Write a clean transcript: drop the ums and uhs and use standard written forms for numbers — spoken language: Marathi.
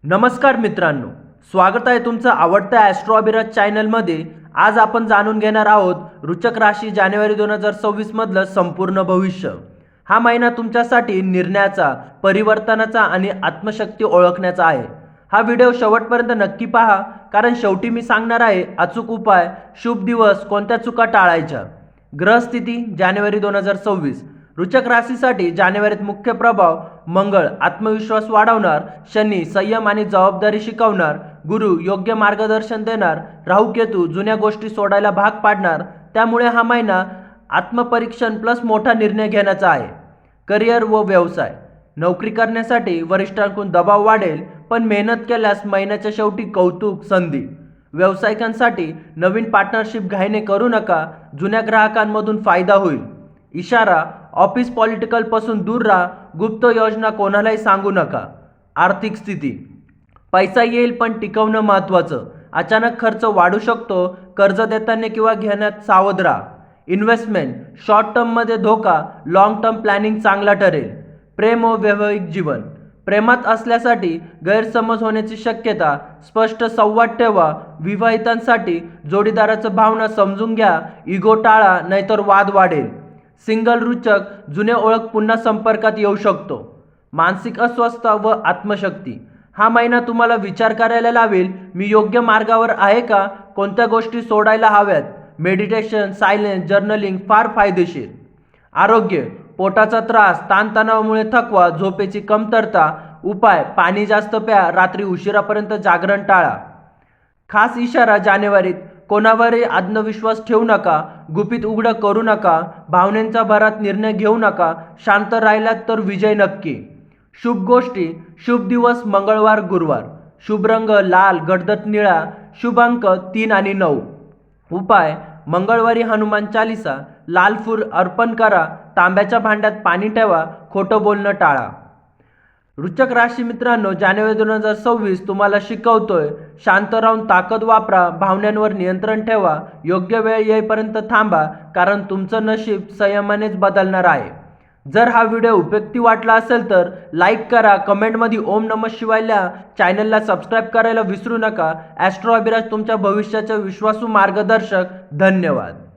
नमस्कार मित्रांनो, स्वागत आहे तुमचं आवडत्या ॲस्ट्रो अभिराज चॅनलमध्ये। आज आपण जाणून घेणार आहोत रुचक राशी जानेवारी 2026 मधलं संपूर्ण भविष्य। हा महिना तुमच्यासाठी निर्णयाचा, परिवर्तनाचा आणि आत्मशक्ती ओळखण्याचा आहे। हा व्हिडिओ शेवटपर्यंत नक्की पहा, कारण शेवटी मी सांगणार आहे अचूक उपाय, शुभ दिवस, कोणत्या चुका टाळायच्या। ग्रहस्थिती जानेवारी 2026 रुचक राशीसाठी जानेवारीत मुख्य प्रभाव मंगळ आत्मविश्वास वाढवणार, शनी संयम आणि जबाबदारी शिकवणार, गुरु योग्य मार्गदर्शन देणार, राहू केतू जुन्या गोष्टी सोडायला भाग पाडणार। त्यामुळे हा महिना आत्मपरीक्षण प्लस मोठा निर्णय घेण्याचा आहे। करिअर व व्यवसाय, नोकरी करण्यासाठी वरिष्ठांकडून दबाव वाढेल, पण मेहनत केल्यास महिन्याच्या शेवटी कौतुक संधी। व्यावसायिकांसाठी नवीन पार्टनरशिप घाईने करू नका, जुन्या ग्राहकांमधून फायदा होईल। इशारा, ऑफिस पॉलिटिकल पासून दूर राहा, गुप्त योजना कोणालाही सांगू नका। आर्थिक स्थिती, पैसा येईल पण टिकवणं महत्त्वाचं, अचानक खर्च वाढू शकतो, कर्ज देताना किंवा घेण्यात सावध राहा। इन्व्हेस्टमेंट, शॉर्ट टर्ममध्ये धोका, लॉंग टर्म प्लॅनिंग चांगला ठरेल। प्रेम व वैवाहिक जीवन, प्रेमात असल्यासाठी गैरसमज होण्याची शक्यता, स्पष्ट संवाद ठेवा। विवाहितांसाठी जोडीदाराचं भावना समजून घ्या, इगो टाळा नाहीतर वाद वाढेल। सिंगल रुचक जुने ओळख पुन्हा संपर्कात येऊ शकतो। मानसिक अस्वस्थता व आत्मशक्ती, हा महिना तुम्हाला विचार करायला लावेल, मी योग्य मार्गावर आहे का, कोणत्या गोष्टी सोडायला हव्यात। मेडिटेशन, सायलेन्स, जर्नलिंग फार फायदेशीर। आरोग्य, पोटाचा त्रास, ताणतणावामुळे थकवा, झोपेची कमतरता। उपाय, पाणी जास्त प्या, रात्री उशिरापर्यंत जागरण टाळा। खास इशारा जानेवारीत, कोणावरही आत्मविश्वास ठेवू नका, गुपित उघड करू नका, भावनेंच्या भरात निर्णय घेऊ नका, शांत राहिलात तर विजय नक्की। शुभ गोष्टी, शुभ दिवस मंगळवार गुरुवार, शुभ रंग लाल गडद निळा, शुभ अंक 3 आणि 9। उपाय, मंगळवारी हनुमान चालीसा, लाल फूल अर्पण करा, तांब्याच्या भांड्यात पाणी ठेवा, खोटं बोलणं टाळा। रुचक राशी मित्रांनो, जानेवारी 2026 तुम्हाला शिकवतोय, शांत राहून ताकद वापरा, भावनांवर नियंत्रण ठेवा, योग्य वेळ येईपर्यंत थांबा, कारण तुमचं नशीब संयमानेच बदलणार आहे। जर हा व्हिडिओ उपयुक्त वाटला असेल तर लाईक करा, कमेंटमध्ये ओम नमः शिवाय लिहा, चॅनलला सबस्क्राईब करायला विसरू नका। ॲस्ट्रो अभिराज तुमच्या भविष्याचे विश्वासू मार्गदर्शक। धन्यवाद।